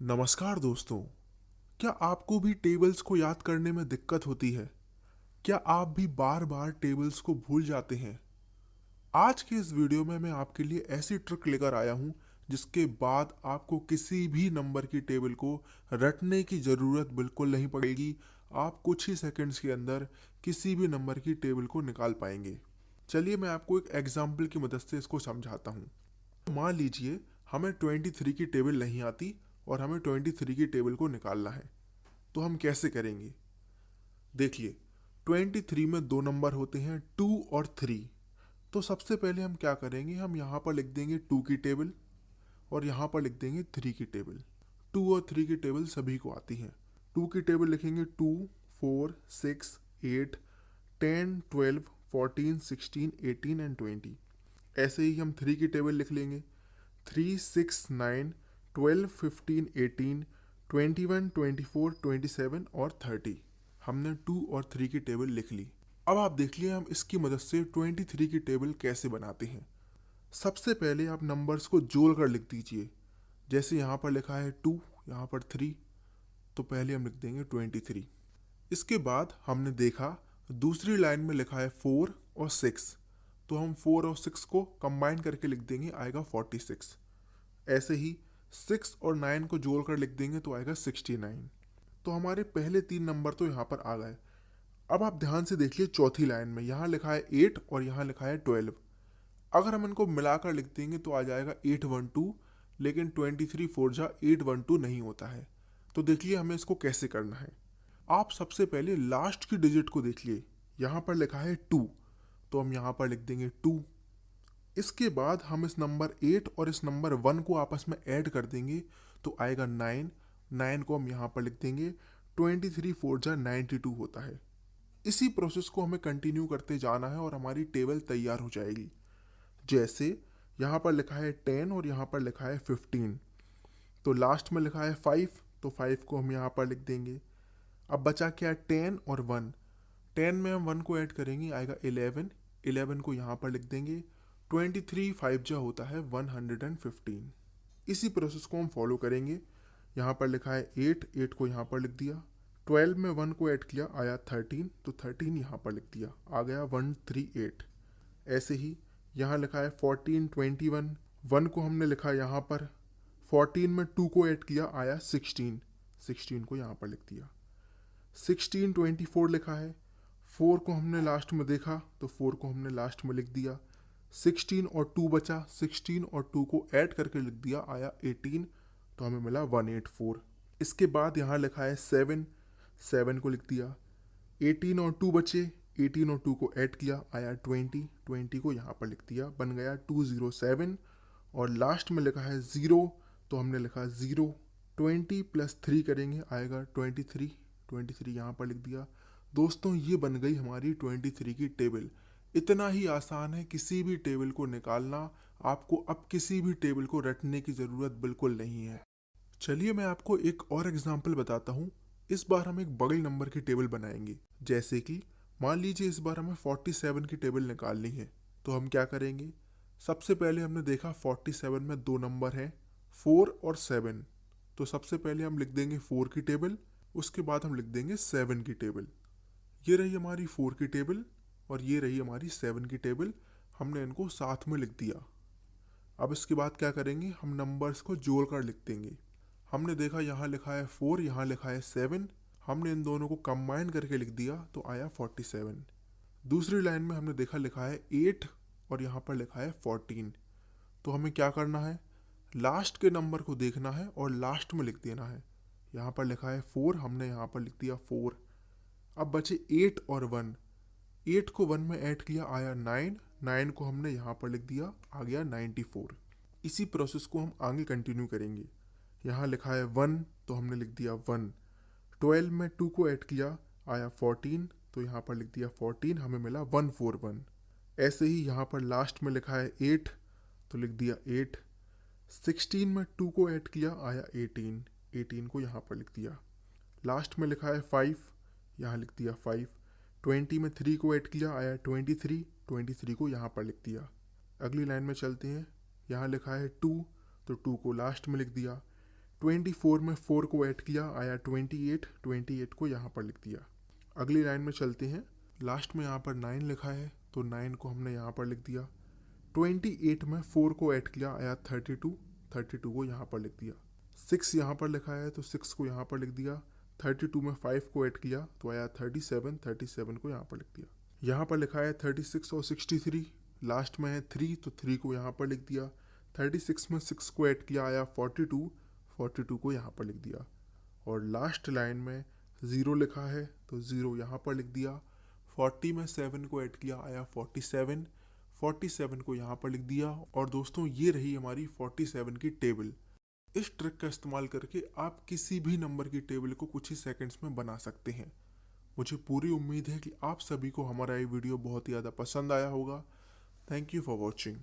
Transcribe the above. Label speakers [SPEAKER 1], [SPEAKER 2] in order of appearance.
[SPEAKER 1] नमस्कार दोस्तों। क्या आपको भी टेबल्स को याद करने में दिक्कत होती है? क्या आप भी बार बार टेबल्स को भूल जाते हैं? आज के इस वीडियो में मैं आपके लिए ऐसी ट्रिक लेकर आया हूँ जिसके बाद आपको किसी भी नंबर की टेबल को रटने की ज़रूरत बिल्कुल नहीं पड़ेगी। आप कुछ ही सेकंड्स के अंदर किसी भी नंबर की टेबल को निकाल पाएंगे। चलिए मैं आपको एक एग्जाम्पल की मदद से इसको समझाता हूँ। मान लीजिए हमें 23 की टेबल नहीं आती और हमें 23 की टेबल को निकालना है। तो हम कैसे करेंगे? देखिए, 23 में दो नंबर होते हैं, 2 और 3। तो सबसे पहले हम क्या करेंगे, हम यहाँ पर लिख देंगे 2 की टेबल और यहाँ पर लिख देंगे 3 की टेबल। 2 और 3 की टेबल सभी को आती है। 2 की टेबल लिखेंगे 2, 4, 6, 8, 10, 12, 14, 16, 18 एंड 20। ऐसे ही हम 3 की टेबल लिख लेंगे 3, 6, 9, 12, 15, 18, 21, 24, 27 और 30। हमने 2 और 3 की टेबल लिख ली। अब आप देख लिए हम इसकी मदद से 23 की टेबल कैसे बनाते हैं। सबसे पहले आप नंबर्स को जोड़ कर लिख दीजिए। जैसे यहाँ पर लिखा है 2, यहाँ पर 3, तो पहले हम लिख देंगे 23। इसके बाद हमने देखा दूसरी लाइन में लिखा है 4 और 6, तो हम 4 और 6 को कंबाइन करके लिख देंगे, आएगा 46। ऐसे ही 6 और 9 को जोड़कर लिख देंगे तो आएगा 69। तो हमारे पहले तीन नंबर तो यहाँ पर आ गए। अब आप ध्यान से देखिए चौथी लाइन में यहाँ लिखा है 8 और यहाँ लिखा है 12। अगर हम इनको मिलाकर लिख देंगे तो आ जाएगा 812, लेकिन 23 फोर जा 812 नहीं होता है। तो देखिए हमें इसको कैसे करना है। आप सबसे पहले लास्ट की डिजिट को देखिए, यहाँ पर लिखा है 2, तो हम यहाँ पर लिख देंगे 2। इसके बाद हम इस नंबर 8 और इस नंबर 1 को आपस में ऐड कर देंगे तो आएगा 9। 9 को हम यहाँ पर लिख देंगे, 23 फोर जा 92 होता है। इसी प्रोसेस को हमें कंटिन्यू करते जाना है और हमारी टेबल तैयार हो जाएगी। जैसे यहाँ पर लिखा है 10 और यहाँ पर लिखा है 15, तो लास्ट में लिखा है 5, तो 5 को हम यहाँ पर लिख देंगे। अब बचा क्या, 10 और 1। 10 में हम 1 को ऐड करेंगे, आएगा 11। 11 को यहाँ पर लिख देंगे, 23 5 जा होता है 115। इसी प्रोसेस को हम फॉलो करेंगे। यहाँ पर लिखा है 8, 8 को यहाँ पर लिख दिया। 12 में 1 को ऐड किया, आया 13, तो 13 यहाँ पर लिख दिया, आ गया 138। ऐसे ही यहाँ लिखा है 14, 21। 1 को हमने लिखा यहाँ पर, 14 में 2 को ऐड किया, आया 16। 16 को यहाँ पर लिख दिया। 16, 24 लिखा है। 4 को हमने लास्ट में देखा तो 4 को हमने लास्ट में लिख दिया। 16 और 2 बचा, 16 और 2 को ऐड करके लिख दिया, आया 18, तो हमें मिला 184। इसके बाद यहाँ लिखा है 7, 7 को लिख दिया। 18 और 2 बचे, 18 और 2 को ऐड किया, आया 20, 20 को यहाँ पर लिख दिया, बन गया 207। और लास्ट में लिखा है 0, तो हमने लिखा 0। 20 प्लस 3 करेंगे, आएगा 23, 23 यहाँ पर लिख दिया। दोस्तों ये बन गई हमारी 23 की टेबल। इतना ही आसान है किसी भी टेबल को निकालना। आपको अब किसी भी टेबल को रटने की ज़रूरत बिल्कुल नहीं है। चलिए मैं आपको एक और एग्जाम्पल बताता हूँ। इस बार हम एक बड़े नंबर की टेबल बनाएंगे। जैसे कि मान लीजिए इस बार हमें 47 की टेबल निकालनी है। तो हम क्या करेंगे, सबसे पहले हमने देखा 47 में दो नंबर हैं, 4 और 7। तो सबसे पहले हम लिख देंगे 4 की टेबल, उसके बाद हम लिख देंगे 7 की टेबल। ये रही हमारी 4 की टेबल और ये रही हमारी 7 की टेबल। हमने इनको साथ में लिख दिया। अब इसके बाद क्या करेंगे, हम नंबर्स को जोड़ कर लिख देंगे। हमने देखा यहाँ लिखा है 4, यहाँ लिखा है 7। हमने इन दोनों को कंबाइन करके लिख दिया तो आया 47। दूसरी लाइन में हमने देखा लिखा है 8 और यहाँ पर लिखा है 14। तो हमें क्या करना है, लास्ट के नंबर को देखना है और लास्ट में लिख देना है। यहाँ पर लिखा है 4, हमने यहाँ पर लिख दिया 4। अब बचे 8 और 1। 8 को 1 में ऐड किया, आया 9। 9 को हमने यहाँ पर लिख दिया, आ गया 94। इसी प्रोसेस को हम आगे कंटिन्यू करेंगे। यहाँ लिखा है 1, तो हमने लिख दिया 1। 12 में 2 को ऐड किया, आया 14, तो यहाँ पर लिख दिया 14, हमें मिला 141। ऐसे ही यहाँ पर लास्ट में लिखा है 8, तो लिख दिया 8। 16 में 2 को ऐड किया, आया 18। 18 को यहाँ पर लिख दिया। लास्ट में लिखा है 5, यहाँ लिख दिया 5। 20 में 3 को ऐड किया, आया 23। 23 को यहाँ पर लिख दिया। अगली लाइन में चलते हैं। यहाँ लिखा है 2, तो 2 को लास्ट में लिख दिया। 24 में 4 को ऐड किया, आया 28, 28 को यहाँ पर लिख दिया। अगली लाइन में चलते हैं। लास्ट में यहाँ पर 9 लिखा है तो 9 को हमने यहाँ पर लिख दिया। 28 में 4 को ऐड किया, आया 32, 32 को यहाँ पर लिख दिया। 6 यहाँ पर लिखा है तो 6 को यहाँ पर लिख दिया। 32 में 5 को ऐड किया तो आया 37, 37 को यहाँ पर लिख दिया। यहाँ पर लिखा है 36 और 63, लास्ट में है 3 तो 3 को यहाँ पर लिख दिया। 36 में 6 को ऐड किया, आया 42, 42 को यहाँ पर लिख दिया। और लास्ट लाइन में 0 लिखा है तो 0 यहाँ पर लिख दिया। 40 में 7 को ऐड किया, आया 47, 47 को यहाँ पर लिख दिया। और दोस्तों ये रही हमारी 47 की टेबल। इस ट्रिक का इस्तेमाल करके आप किसी भी नंबर की टेबल को कुछ ही सेकंड्स में बना सकते हैं। मुझे पूरी उम्मीद है कि आप सभी को हमारा ये वीडियो बहुत ही ज़्यादा पसंद आया होगा। Thank you for watching.